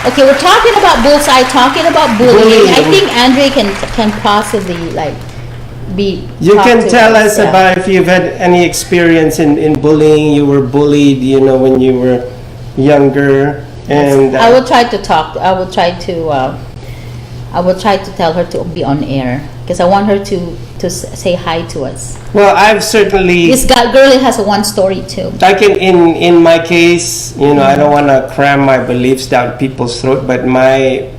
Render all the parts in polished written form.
Okay, we're talking about Bullseye, talking about bullying. I think Andre can possibly like be. You can tell us yeah. about if you've had any experience in bullying. You were bullied, when you were younger, and I will try to talk. I will try to tell her to be on air because I want her to say hi to us. Well, I've certainly. This girl has one story too. Like in my case, I don't want to cram my beliefs down people's throat, but my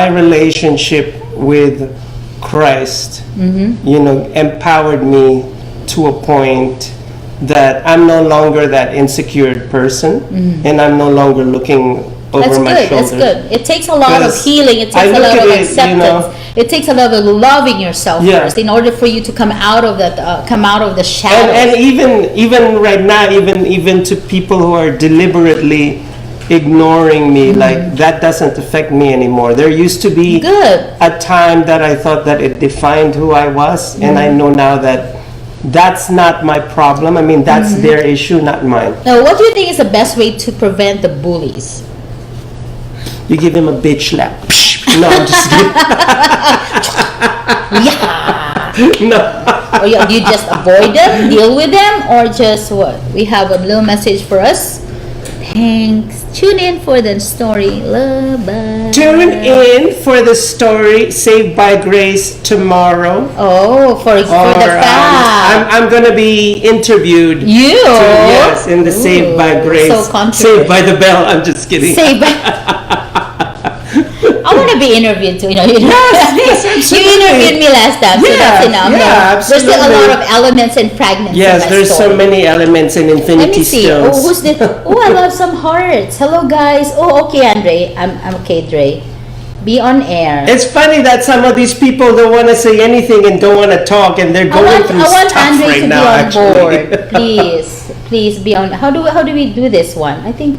relationship with Christ, empowered me to a point that I'm no longer that insecure person, and I'm no longer looking over my shoulder. That's good. It takes a lot of healing. It takes a lot of acceptance. It takes a lot of loving yourself first in order for you to come out of that, come out of the shadows. And even right now, even to people who are deliberately ignoring me, like that doesn't affect me anymore. There used to be a time that I thought that it defined who I was, and I know now that that's not my problem. I mean, that's their issue, not mine. Now, what do you think is the best way to prevent the bullies? You give him a bitch slap. No, I'm just kidding. Yeah. No. Or do you just avoid them, deal with them, or just what? We have a little message for us. Thanks. Tune in for the story. Love, bye. Tune in for the story Saved by Grace tomorrow. Oh, for the fact. I'm going to be interviewed. Yes, in the Saved by Grace. So Saved by the Bell. I'm just kidding. Saved by... I want to be interviewed too. Yes, you interviewed me last time, so that's enough. Yeah, absolutely. There's still a lot of elements and fragments. Yes, in my there's story. so many elements in Infinity Let me see. Stones. Oh, who's this? Oh, I love some hearts. Hello, guys. Oh, okay, Andre. I'm okay, Dre. Be on air. It's funny that some of these people don't want to say anything and don't want to talk, and they're going through stuff Andre right to now. be on board. Please be on. How do we do this one? I think.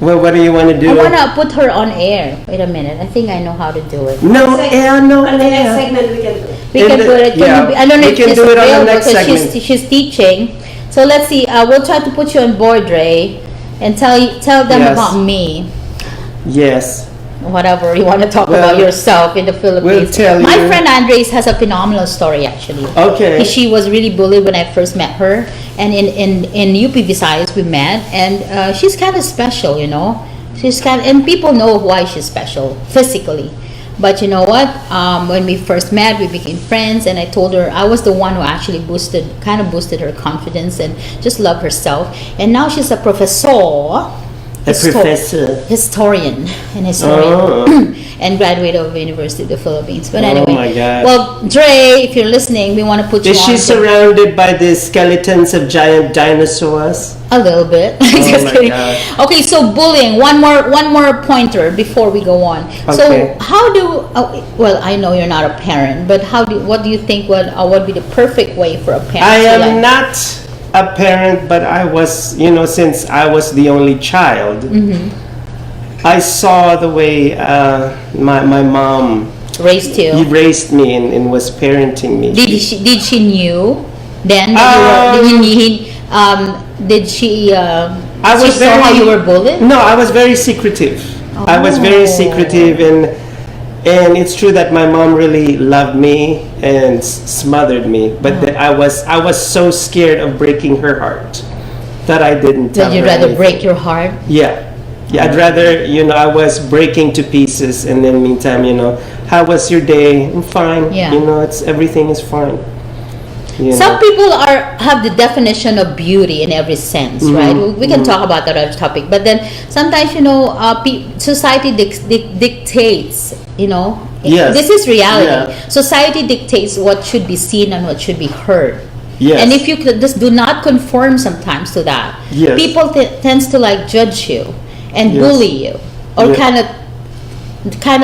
Well, what do you want to do? I want to put her on air. Wait a minute. I think I know how to do it. No air, no on the next air. segment we can do it. We can do it. I don't know if she's available because she's teaching. So let's see. We'll try to put you on board, Ray, and tell them about me. Yes. Whatever you want to talk about yourself in the Philippines. We'll tell My you. friend Andres has a phenomenal story actually. Okay. She was really bullied when I first met her, and in UP Visayas we met, and she's kind of special, and people know why she's special physically. But you know what? When we first met, we became friends, and I told her I was the one who actually boosted her confidence and just loved herself. And now she's a professor. Historian and graduate of the University of the Philippines. But anyway, my God. Well, Dre, if you're listening, we want to put you on. Is she surrounded by the skeletons of giant dinosaurs? A little bit. Just my kidding. God. Okay, so bullying. One more pointer before we go on. Okay. So how do? Well, I know you're not a parent, but what do you think would be the perfect way for a parent? I am not a parent, but I was, since I was the only child, I saw the way my mom raised me and was parenting me. Did she knew then that did she saw how you were bullied? No, I was very secretive. I was very secretive, and it's true that my mom really loved me and smothered me, but I was so scared of breaking her heart that I didn't tell her. Would you rather anything. break your heart? Yeah, I'd rather, I was breaking to pieces, and then meantime, how was your day? I'm fine. Yeah. Everything is fine. Some people have the definition of beauty in every sense, right? We can talk about that other topic, but then sometimes society dictates. Yes. This is reality. Yeah. Society dictates what should be seen and what should be heard. Yes. And if you just do not conform sometimes to that, people tends to judge you and bully you, or kind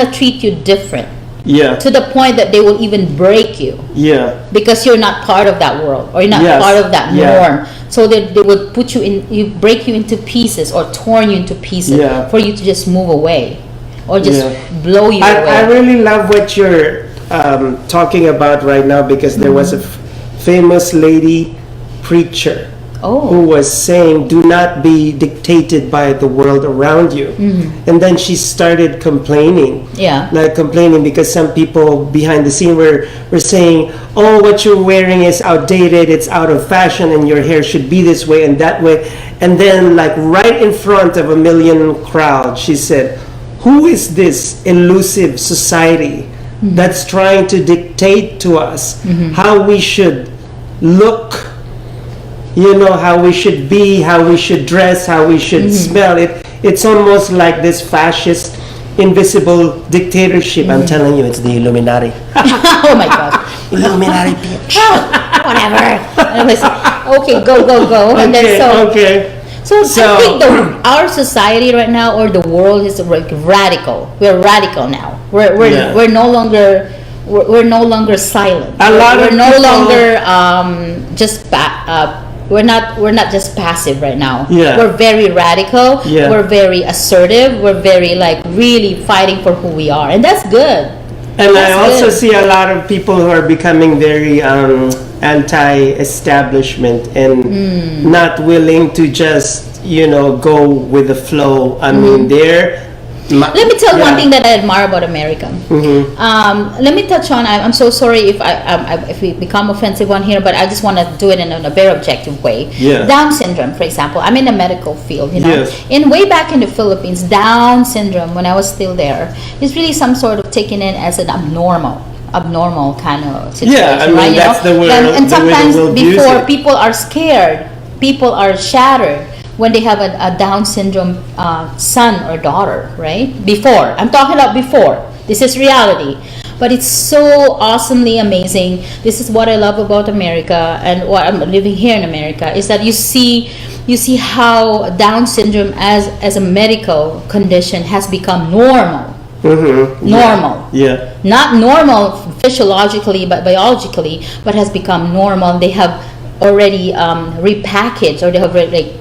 of treat you different. Yeah. To the point that they will even break you. Yeah. Because you're not part of that world, or you're not part of that norm. So they would break you into pieces, or torn you into pieces for you to just move away, or just blow you away. I really love what you're talking about right now, because there was a famous lady preacher who was saying, do not be dictated by the world around you. And then she started complaining. Yeah. Like complaining because some people behind the scene were saying, oh, what you're wearing is outdated, it's out of fashion, and your hair should be this way and that way. And then like right in front of a million crowd, she said, who is this elusive society that's trying to dictate to us how we should look, how we should be, how we should dress, how we should smell. It's almost like this fascist, invisible dictatorship. I'm telling you, it's the Illuminati. Oh my God. Illuminati, bitch. Whatever. Anyways, okay, go. And then So I think our society right now, or the world, is radical. We're radical now. We're no longer silent. We're no longer we're not just passive right now. Yeah. We're very radical. Yeah. We're very assertive. We're very really fighting for who we are, and that's good. And I also see a lot of people who are becoming very anti-establishment and not willing to just, go with the flow. I mean, let me tell one thing that I admire about America. Let me touch on. I'm so sorry if we become offensive on here, but I just want to do it in a very objective way. Yeah. Down syndrome, for example. I'm in the medical field. Yes. In way back in the Philippines, Down syndrome, when I was still there, is really some sort of taken in as an abnormal kind of situation. Yeah, I mean, right? that's the word. And sometimes before people are scared, people are shattered when they have a Down syndrome son or daughter, right? Before. I'm talking about before. This is reality. But it's so awesomely amazing. This is what I love about America, and what I'm living here in America, is that you see how Down syndrome as a medical condition has become normal. Normal. Yeah. Not normal physiologically, but biologically, but has become normal. They have already repackaged, or they have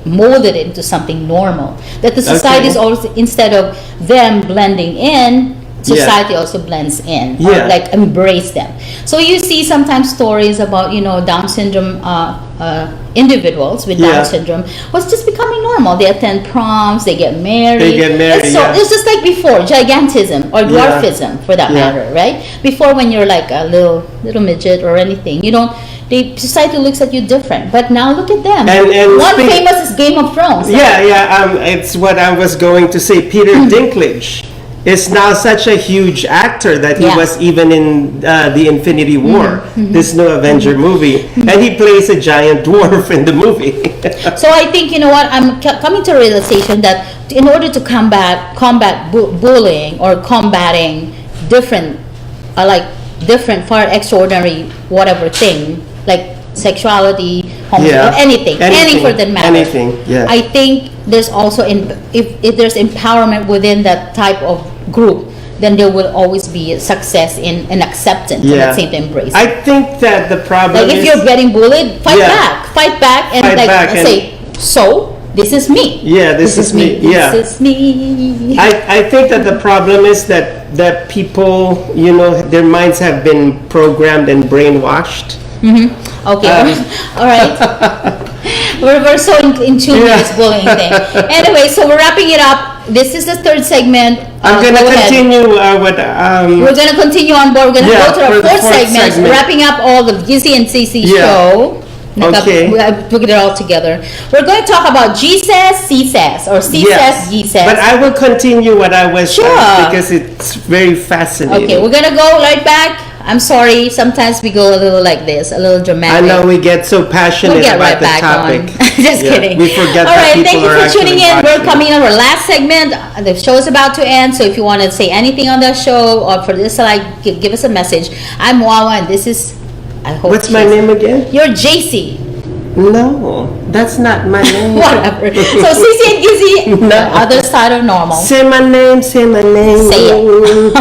molded it into something normal. That the society is also, instead of them blending in, society also blends in, or embrace them. So you see sometimes stories about Down syndrome individuals with Down syndrome was just becoming normal. They attend proms, they get married. It's just like before, gigantism or dwarfism for that matter, right? Before, when you're like a little midget or anything, society looks at you different. But now look at them. And famous is Game of Thrones. It's what I was going to say. Peter Dinklage is now such a huge actor that he was even in the Infinity War, this new Avenger movie, and he plays a giant dwarf in the movie. So I think, I'm coming to a realization that in order to combat bullying, or combating different far extraordinary whatever thing, like sexuality, or anything for that matter. I think there's also if there's empowerment within that type of group, then there will always be success in acceptance and at the same time embrace. I think that the problem if you're getting bullied, fight back and say, so this is me. This is me. This is me. I think that the problem is that people, their minds have been programmed and brainwashed. Okay. All right. We're so in tune with this bullying thing. Anyway, so we're wrapping it up. This is the third segment. I'm going to continue with... we're going to continue on board. We're going to go to our fourth segment. Wrapping up all the Geezy and Cece show. Okay. We put it all together. We're going to talk about G says, C says, or C says, G says. But I will continue what I was because it's very fascinating. Okay, we're going to go right back. I'm sorry, sometimes we go a little like this, a little dramatic. I know we get so passionate about the topic. Just kidding. We forget all that right, thank you for tuning in. Watching. We're coming on our last segment. The show is about to end, so if you want to say anything on the show, or for this, give us a message. I'm Wawa, and this is... What's my name again? You're JC. No, that's not my name. Whatever. So Cece and Geezy, the other side of normal. Say my name, say my name. Say it.